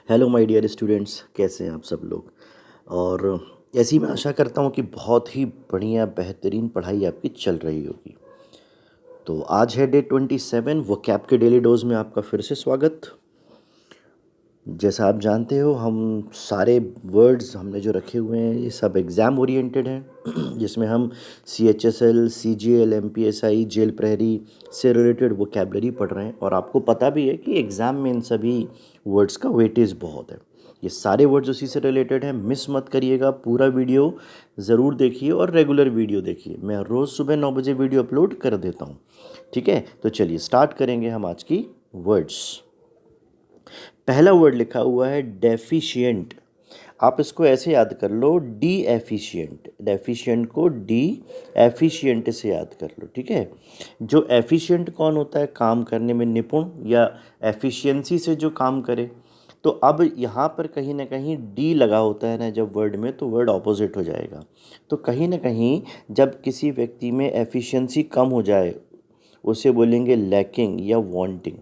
Hello my dear students, कैसे हैं आप सब लोग। और ऐसी मैं आशा करता हूँ कि बहुत ही बढ़िया बेहतरीन पढ़ाई आपकी चल रही होगी। तो आज है डे 27 वो कैप के डेली डोज में आपका फिर से स्वागत। जैसा आप जानते हो, हम सारे वर्ड्स हमने जो रखे हुए हैं ये सब एग्ज़ाम ओरिएंटेड हैं जिसमें हम CHSL, CGL, MPSI, जेल प्रहरी से रिलेटेड वोकैबलरी पढ़ रहे हैं। और आपको पता भी है कि एग्ज़ाम में इन सभी वर्ड्स का वेटेज बहुत है। ये सारे वर्ड्स उसी से रिलेटेड हैं, मिस मत करिएगा। पूरा वीडियो ज़रूर देखिए और रेगुलर वीडियो देखिए। मैं रोज़ सुबह 9 बजे वीडियो अपलोड कर देता हूँ। ठीक है, तो चलिए स्टार्ट करेंगे हम आज की वर्ड्स। पहला वर्ड लिखा हुआ है डेफिशिएंट। आप इसको ऐसे याद कर लो, डी एफिशिएंट। डेफिशिएंट को डी एफिशिएंट से याद कर लो। ठीक है, जो एफिशिएंट कौन होता है? काम करने में निपुण या एफिशिएंसी से जो काम करे। तो अब यहाँ पर कहीं ना कहीं डी लगा होता है ना जब वर्ड में, तो वर्ड ऑपोजिट हो जाएगा। तो कहीं ना कहीं जब किसी व्यक्ति में एफिशिएंसी कम हो जाए उसे बोलेंगे लैकिंग या वांटिंग।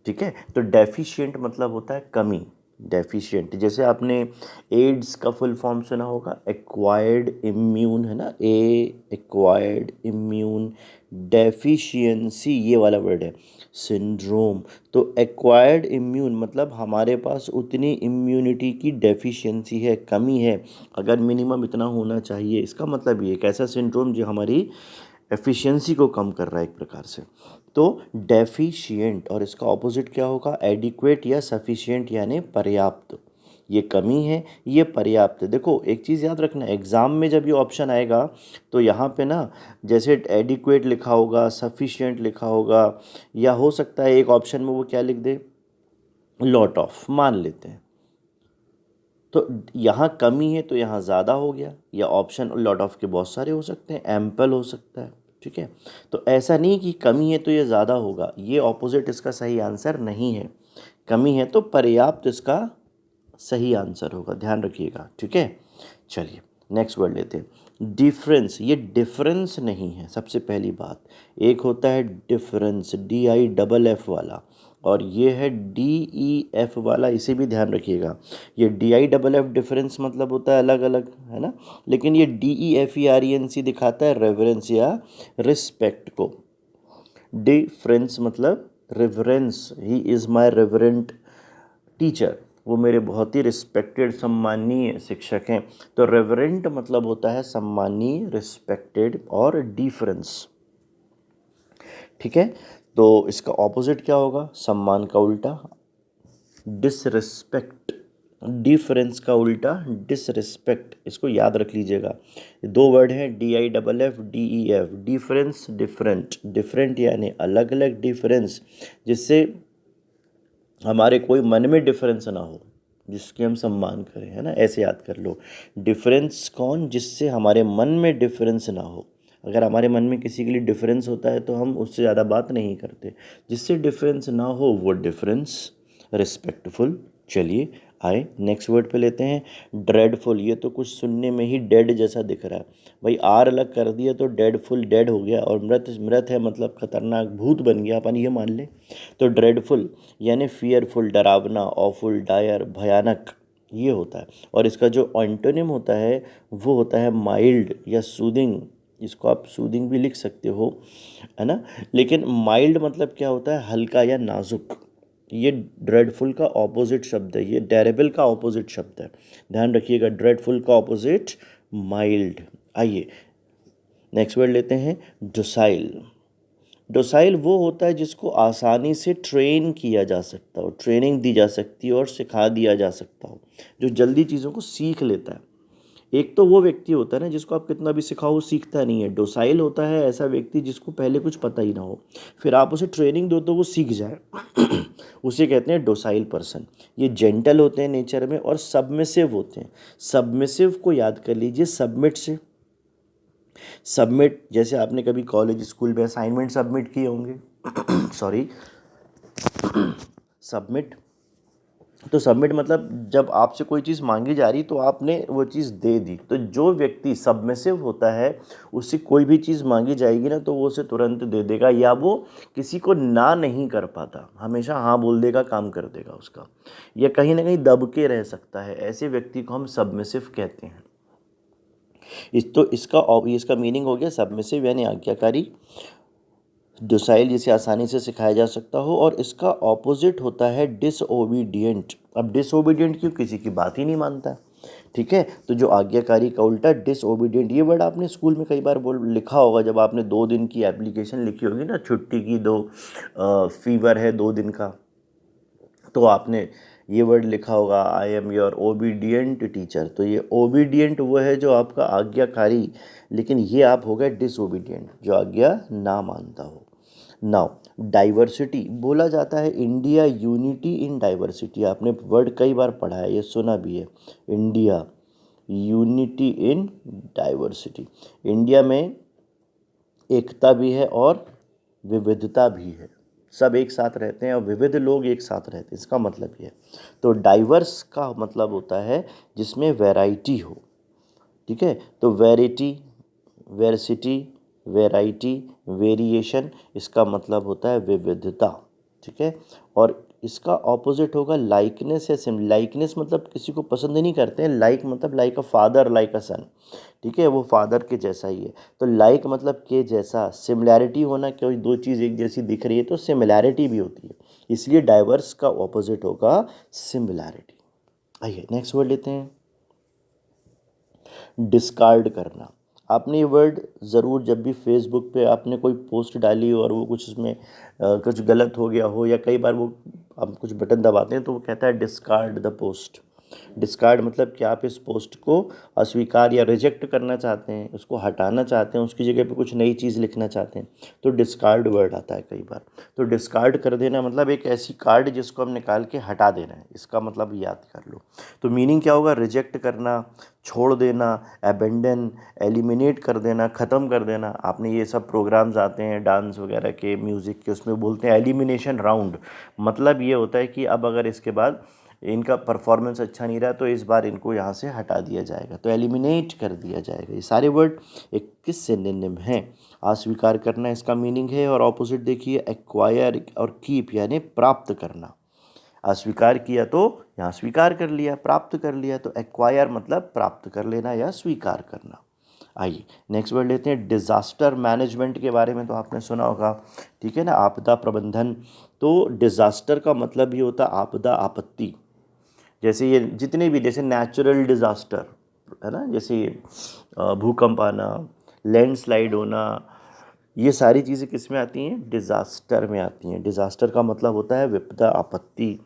ठीक है, तो डेफिशिएंट मतलब होता है कमी। डेफिशिएंट, जैसे आपने एड्स का फुल फॉर्म सुना होगा, एक्वायर्ड इम्यून, है ना, एक्वायर्ड इम्यून डेफिशिएंसी, ये वाला वर्ड है। सिंड्रोम, तो एक्वायर्ड इम्यून मतलब हमारे पास उतनी इम्यूनिटी की डेफिशिएंसी है, कमी है। अगर मिनिमम इतना होना चाहिए, इसका मतलब ये एक ऐसा सिंड्रोम जो हमारी एफिशिएंसी को कम कर रहा है एक प्रकार से। तो डेफिशिएंट, और इसका ऑपोजिट क्या होगा? एडिक्वेट या सफिशिएंट, यानी पर्याप्त। ये कमी है, ये पर्याप्त है। देखो एक चीज़ याद रखना, एग्ज़ाम में जब ये ऑप्शन आएगा तो यहाँ पे ना जैसे एडिक्वेट लिखा होगा, सफिशिएंट लिखा होगा, या हो सकता है एक ऑप्शन में वो क्या लिख दे, लॉट ऑफ, मान लेते हैं। तो यहाँ कमी है तो यहाँ ज़्यादा हो गया, या ऑप्शन लॉट ऑफ के बहुत सारे हो सकते हैं, एम्पल हो सकता है। ठीक है, तो ऐसा नहीं कि कमी है तो ये ज़्यादा होगा, ये ऑपोजिट इसका सही आंसर नहीं है। कमी है तो पर्याप्त इसका सही आंसर होगा, ध्यान रखिएगा। ठीक है, चलिए नेक्स्ट वर्ड लेते हैं। डिफरेंस, ये डिफरेंस नहीं है सबसे पहली बात। एक होता है डिफरेंस, DIFF वाला, और ये है DEF वाला, इसे भी ध्यान रखिएगा। ये DIFF डिफरेंस मतलब होता है अलग अलग, है ना, लेकिन ये DEFERENC दिखाता है रेवरेंस या रिस्पेक्ट को। डिफरेंस मतलब reverence, he is my reverent teacher, वो मेरे बहुत ही रिस्पेक्टेड सम्मानीय शिक्षक हैं। तो रेवरेंट मतलब होता है सम्मानीय, रिस्पेक्टेड, और डिफरेंस। ठीक है, तो इसका ऑपोजिट क्या होगा? सम्मान का उल्टा डिसरिस्पेक्ट, डिफरेंस का उल्टा डिसरिस्पेक्ट। इसको याद रख लीजिएगा। दो वर्ड हैं, DIFF, डिफरेंस, डिफरेंट। डिफरेंट यानी अलग अलग, डिफरेंस जिससे हमारे कोई मन में डिफरेंस ना हो, जिसके हम सम्मान करें, है ना, ऐसे याद कर लो। डिफरेंस कौन? जिससे हमारे मन में डिफरेंस ना हो। अगर हमारे मन में किसी के लिए डिफरेंस होता है तो हम उससे ज़्यादा बात नहीं करते। जिससे डिफरेंस ना हो वो डिफरेंस, रिस्पेक्टफुल। चलिए आए नेक्स्ट वर्ड पे लेते हैं। ड्रेडफुल, ये तो कुछ सुनने में ही डेड जैसा दिख रहा है भाई। आर अलग कर दिया तो डेडफुल, डेड हो गया, और मृत, मृत है मतलब खतरनाक, भूत बन गया, अपन ये मान ले। तो ड्रेडफुल यानी फियरफुल, डरावना, ऑफुल, डायर, भयानक, ये होता है। और इसका जो एंटोनिम होता है वो होता है माइल्ड या सूदिंग। इसको आप सूदिंग भी लिख सकते हो, है ना, लेकिन माइल्ड मतलब क्या होता है? हल्का या नाजुक। ये ड्रेडफुल का ऑपोजिट शब्द है, ये टेरेबल का ऑपोजिट शब्द है, ध्यान रखिएगा। ड्रेडफुल का ऑपोजिट माइल्ड। आइए नेक्स्ट वर्ड लेते हैं, डोसाइल। डोसाइल वो होता है जिसको आसानी से ट्रेन किया जा सकता हो, ट्रेनिंग दी जा सकती है और सिखा दिया जा सकता हो, जो जल्दी चीज़ों को सीख लेता है। एक तो वो व्यक्ति होता है ना जिसको आप कितना भी सिखाओ वो सीखता नहीं है। डोसाइल होता है ऐसा व्यक्ति जिसको पहले कुछ पता ही ना हो, फिर आप उसे ट्रेनिंग दो तो वो सीख जाए उसे कहते हैं डोसाइल पर्सन। ये जेंटल होते हैं नेचर में और सबमिसिव होते हैं। सबमिसिव को याद कर लीजिए सबमिट से। सबमिट, जैसे आपने कभी कॉलेज स्कूल में असाइनमेंट सबमिट किए होंगे सॉरी, सबमिट तो सबमिट मतलब जब आपसे कोई चीज़ मांगी जा रही तो आपने वो चीज़ दे दी। तो जो व्यक्ति सबमिसिव होता है उससे कोई भी चीज़ मांगी जाएगी ना तो वो उसे तुरंत दे देगा, या वो किसी को ना नहीं कर पाता, हमेशा हाँ बोल देगा, काम कर देगा उसका, या कहीं ना कहीं दब के रह सकता है। ऐसे व्यक्ति को हम सबमिसिव कहते हैं। इसका मीनिंग हो गया सबमिसिव यानी आज्ञाकारी, डोसाइल जिसे आसानी से सिखाया जा सकता हो, और इसका ऑपोजिट होता है डिसओबीडियंट। अब डिसओबीडियंट क्यों, किसी की बात ही नहीं मानता। ठीक है, तो जो आज्ञाकारी का उल्टा डिसओबीडियंट। ये वर्ड आपने स्कूल में कई बार लिखा होगा, जब आपने 2 दिन की एप्लीकेशन लिखी होगी ना, छुट्टी की, फीवर है 2 दिन का, तो आपने ये वर्ड लिखा होगा, I am your obedient teacher. तो ये ओबीडियंट वो है जो आपका आज्ञाकारी, लेकिन ये आप हो गए डिसओबीडियंट जो आज्ञा ना मानता हो। नाउ डाइवर्सिटी बोला जाता है इंडिया यूनिटी इन डाइवर्सिटी। आपने वर्ड कई बार पढ़ा है, ये सुना भी है, India unity in diversity. India में एकता भी है और विविधता भी है, सब एक साथ रहते हैं और विविध लोग एक साथ रहते हैं, इसका मतलब ये है। तो डाइवर्स का मतलब होता है जिसमें वैरायटी हो। ठीक है, तो वैरायटी, वेरसिटी, वैरायटी, वेरिएशन, इसका मतलब होता है विविधता। ठीक है, और इसका ऑपोजिट होगा लाइकनेस या सिम। लाइकनेस मतलब किसी को पसंद नहीं करते हैं, लाइक मतलब like a father, like a son. ठीक है, वो फादर के जैसा ही है। तो लाइक मतलब के जैसा, सिमिलैरिटी होना, कोई दो चीज़ एक जैसी दिख रही है तो सिमिलैरिटी भी होती है, इसलिए डाइवर्स का ऑपोजिट होगा सिमिलैरिटी। आइए नेक्स्ट वर्ड लेते हैं, डिस्कार्ड करना। आपने ये वर्ड ज़रूर, जब भी फेसबुक पे आपने कोई पोस्ट डाली और वो कुछ उसमें कुछ गलत हो गया हो, या कई बार वो आप कुछ बटन दबाते हैं तो वो कहता है डिस्कार्ड द पोस्ट। डिस्कार्ड मतलब कि आप इस पोस्ट को अस्वीकार या रिजेक्ट करना चाहते हैं, उसको हटाना चाहते हैं, उसकी जगह पे कुछ नई चीज़ लिखना चाहते हैं, तो डिस्कार्ड वर्ड आता है कई बार। तो डिस्कार्ड कर देना मतलब एक ऐसी कार्ड जिसको हम निकाल के हटा देना है, इसका मतलब याद कर लो। तो मीनिंग क्या होगा, रिजेक्ट करना, छोड़ देना, एबेंडन, एलिमिनेट कर देना, ख़त्म कर देना। आपने ये सब प्रोग्राम्स आते हैं डांस वगैरह के, म्यूज़िक के, उसमें बोलते हैं एलिमिनेशन राउंड। मतलब ये होता है कि अब अगर इसके बाद इनका परफॉर्मेंस अच्छा नहीं रहा तो इस बार इनको यहाँ से हटा दिया जाएगा, तो एलिमिनेट कर दिया जाएगा। ये सारे वर्ड एक किस सिनोनिम हैं। अस्वीकार करना इसका मीनिंग है, और ऑपोजिट देखिए एक्वायर और कीप यानी प्राप्त करना। अस्वीकार किया तो यहाँ स्वीकार कर लिया, प्राप्त कर लिया, तो एक्वायर मतलब प्राप्त कर लेना या स्वीकार करना। आइए नेक्स्ट वर्ड लेते हैं, डिज़ास्टर मैनेजमेंट के बारे में तो आपने सुना होगा। ठीक है ना, आपदा प्रबंधन। तो डिज़ास्टर का मतलब ये होता है आपदा, आपत्ति। जैसे ये जितने भी, जैसे नेचुरल डिज़ास्टर है ना, जैसे भूकंप आना, लैंडस्लाइड होना, ये सारी चीज़ें किस में आती हैं, डिज़ास्टर में आती हैं। डिज़ास्टर का मतलब होता है विपदा, आपत्ति।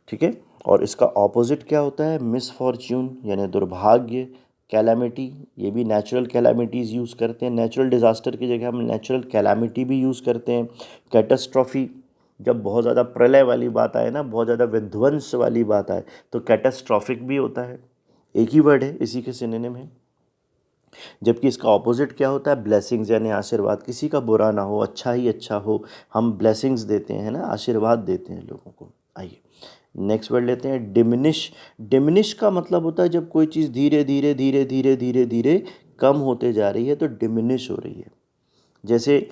ठीक है, और इसका ऑपोजिट क्या होता है, मिसफॉर्च्यून यानी दुर्भाग्य, कैलामिटी, ये भी नेचुरल कैलामिटीज़ यूज़ करते हैं, नेचुरल डिज़ास्टर की जगह हम नेचुरल कैलामिटी भी यूज़ करते हैं। कैटास्ट्रॉफी, जब बहुत ज़्यादा प्रलय वाली बात आए ना, बहुत ज़्यादा विध्वंस वाली बात आए, तो कैटास्ट्रॉफिक भी होता है, एक ही वर्ड है, इसी के सिनोनिम है। जबकि इसका ऑपोजिट क्या होता है, ब्लेसिंग्स यानी आशीर्वाद, किसी का बुरा ना हो, अच्छा ही अच्छा हो, हम ब्लेसिंग्स देते हैं ना, आशीर्वाद देते हैं लोगों को। आइए नेक्स्ट वर्ड लेते हैं, डिमिनिश। डिमिनिश का मतलब होता है जब कोई चीज़ धीरे धीरे धीरे धीरे धीरे धीरे कम होते जा रही है तो डिमिनिश हो रही है। जैसे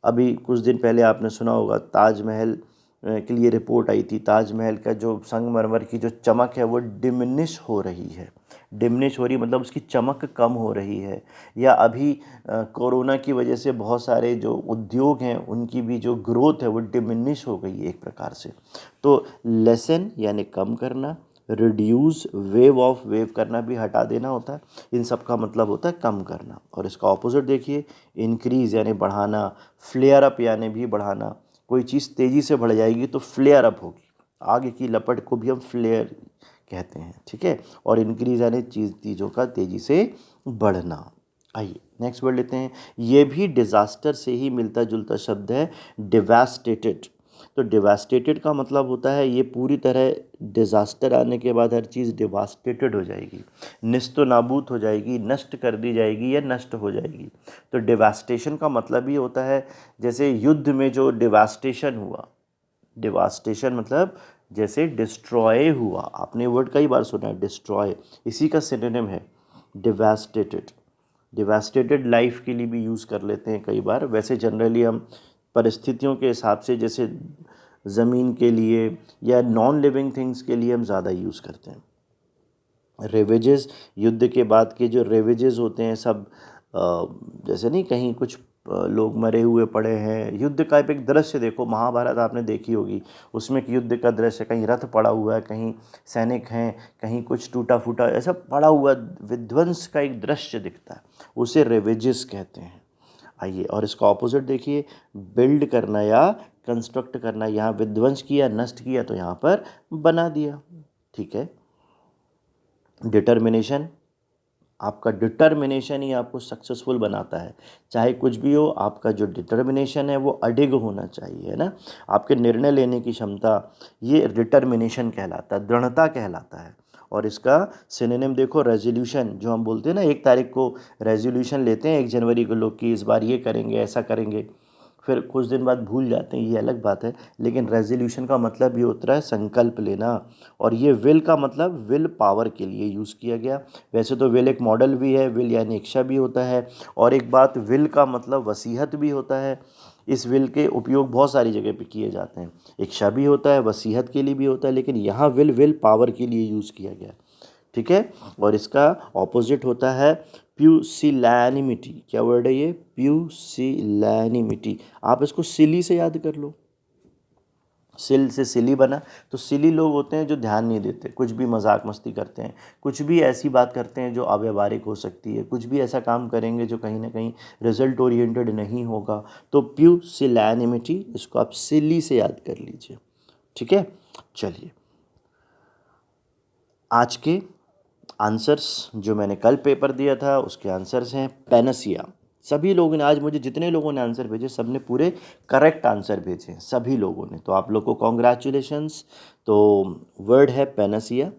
अभी कुछ दिन पहले आपने सुना होगा, ताजमहल के लिए रिपोर्ट आई थी, ताजमहल का जो संगमरमर की जो चमक है वो डिमिनिश हो रही है। डिमिनिश हो रही मतलब उसकी चमक कम हो रही है। या अभी कोरोना की वजह से बहुत सारे जो उद्योग हैं उनकी भी जो ग्रोथ है वो डिमिनिश हो गई है एक प्रकार से। तो लेसन यानी कम करना, रिड्यूस, वेव ऑफ, वेव करना भी हटा देना होता है, इन सब का मतलब होता है कम करना। और इसका ऑपोजिट देखिए, इंक्रीज़ यानी बढ़ाना, फ्लेयर अप यानी भी बढ़ाना। कोई चीज़ तेज़ी से बढ़ जाएगी तो फ्लेयर अप होगी, आगे की लपट को भी हम फ्लेयर कहते हैं। ठीक है, और इंक्रीज़ यानी चीज़ों का तेज़ी से बढ़ना। आइए नेक्स्ट वर्ड लेते हैं, ये भी डिज़ास्टर से ही मिलता जुलता शब्द है, डिवास्टेटेड। तो डिवास्टेटेड का मतलब होता है ये पूरी तरह, डिज़ास्टर आने के बाद हर चीज़ डिवास्टेटेड हो जाएगी, निस्तो नाबूद हो जाएगी, नष्ट कर दी जाएगी या नष्ट हो जाएगी। तो डिवास्टेशन का मतलब ही होता है, जैसे युद्ध में जो डिवास्टेशन हुआ, डिवास्टेशन मतलब जैसे डिस्ट्रॉय हुआ, आपने वर्ड कई बार सुना है डिस्ट्रॉय, इसी का सिनोनिम है डिवास्टेटेड। डिवास्टेटेड लाइफ के लिए भी यूज़ कर लेते हैं कई बार। वैसे जनरली हम परिस्थितियों के हिसाब से जैसे ज़मीन के लिए या नॉन लिविंग थिंग्स के लिए हम ज़्यादा यूज़ करते हैं। रेवेजेस, युद्ध के बाद के जो रेवेजेस होते हैं सब, जैसे नहीं कहीं कुछ लोग मरे हुए पड़े हैं, युद्ध का एक दृश्य देखो, महाभारत आपने देखी होगी, उसमें एक युद्ध का दृश्य, कहीं रथ पड़ा हुआ है, कहीं सैनिक हैं, कहीं कुछ टूटा फूटा ऐसा पड़ा हुआ विध्वंस का एक दृश्य दिखता है, उसे रेवेजेस कहते हैं। आइए और इसका ऑपोजिट देखिए, बिल्ड करना या कंस्ट्रक्ट करना। यहाँ विध्वंस किया, नष्ट किया, तो यहाँ पर बना दिया। ठीक है। डिटर्मिनेशन, आपका डिटर्मिनेशन ही आपको सक्सेसफुल बनाता है। चाहे कुछ भी हो, आपका जो डिटर्मिनेशन है वो अडिग होना चाहिए, है ना। आपके निर्णय लेने की क्षमता, ये डिटर्मिनेशन कहलाता है, दृढ़ता कहलाता है। और इसका सिनोनिम देखो, रेजोल्यूशन, जो हम बोलते हैं ना 1 तारीख को रेजोल्यूशन लेते हैं 1 जनवरी को लोग कि इस बार ये करेंगे, ऐसा करेंगे, फिर कुछ दिन बाद भूल जाते हैं, ये अलग बात है। लेकिन रेजोल्यूशन का मतलब ये होता है संकल्प लेना। और ये विल का मतलब विल पावर के लिए यूज़ किया गया। वैसे तो विल एक मॉडल भी है, विल यानी इच्छा भी होता है। और एक बात, विल का मतलब वसीहत भी होता है। इस विल के उपयोग बहुत सारी जगह पे किए जाते हैं, इच्छा भी होता है, वसीहत के लिए भी होता है, लेकिन यहाँ विल पावर के लिए यूज़ किया गया। ठीक है। और इसका ऑपोजिट होता है प्यूसिलैनिमिटी। क्या वर्ड है ये? प्यूसिलैनिमिटी। आप इसको सिली से याद कर लो, सिल से सिली बना। तो सिली लोग होते हैं जो ध्यान नहीं देते, कुछ भी मजाक मस्ती करते हैं, कुछ भी ऐसी बात करते हैं जो अव्यावहारिक हो सकती है, कुछ भी ऐसा काम करेंगे जो कहीं ना कहीं रिजल्ट ओरिएंटेड नहीं होगा। तो प्यूसिलैनिमिटी, इसको आप सिली से याद कर लीजिए। ठीक है। चलिए, आज के आंसर्स जो मैंने कल पेपर दिया था उसके आंसर्स हैं पैनसिया। सभी लोगों ने, आज मुझे जितने लोगों ने आंसर भेजे सब ने पूरे करेक्ट आंसर भेजे हैं, सभी लोगों ने, तो आप लोग को कॉन्ग्रेचुलेशंस। तो वर्ड है पैनसिया।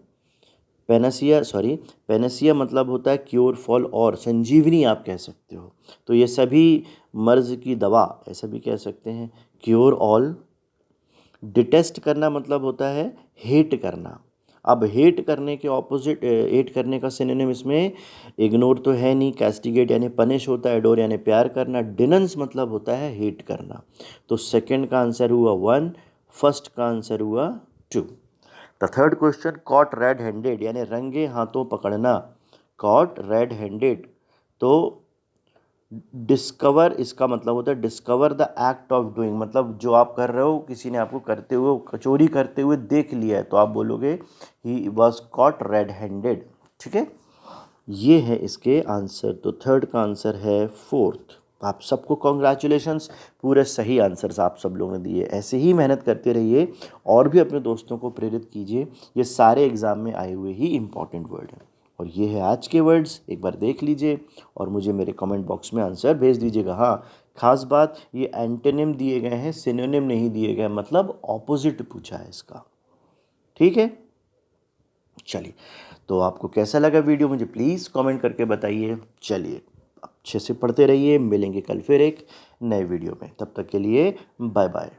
पैनसिया मतलब होता है क्योर फॉल, और संजीवनी आप कह सकते हो। तो ये सभी मर्ज की दवा ऐसा भी कह सकते हैं, क्योर ऑल। डिटेस्ट करना मतलब होता है हेट करना। अब हेट करने के ऑपोजिट, हेट करने का सिनोनिम इसमें इग्नोर तो है नहीं, कैस्टिगेट यानी पनिश होता है, एडोर यानी प्यार करना, डिनंस मतलब होता है हेट करना। तो सेकंड का आंसर हुआ 1, फर्स्ट का आंसर हुआ 2। The third question, cot red handed यानी रंगे हाथों पकड़ना, कॉट रेड हैंडेड। तो डिस्कवर, इसका मतलब होता है discover the act of doing, मतलब जो आप कर रहे हो किसी ने आपको करते हुए, चोरी करते हुए देख लिया है, तो आप बोलोगे he was caught red handed. ठीक है। ये है इसके आंसर। तो थर्ड का आंसर है 4th। आप सबको कॉन्ग्रेचुलेशंस, पूरे सही आंसर्स आप सब लोगों ने दिए। ऐसे ही मेहनत करते रहिए और भी अपने दोस्तों को प्रेरित कीजिए। ये सारे एग्ज़ाम में आए हुए ही इंपॉर्टेंट वर्ड हैं। और ये है आज के वर्ड्स, एक बार देख लीजिए और मुझे मेरे कमेंट बॉक्स में आंसर भेज दीजिएगा। हाँ, खास बात, ये एंटोनिम दिए गए हैं, सिनोनिम नहीं दिए गए, मतलब ऑपोजिट पूछा है इसका। ठीक है। चलिए, तो आपको कैसा लगा वीडियो मुझे प्लीज़ कमेंट करके बताइए। चलिए, अच्छे से पढ़ते रहिए, मिलेंगे कल फिर एक नए वीडियो में, तब तक के लिए बाय बाय।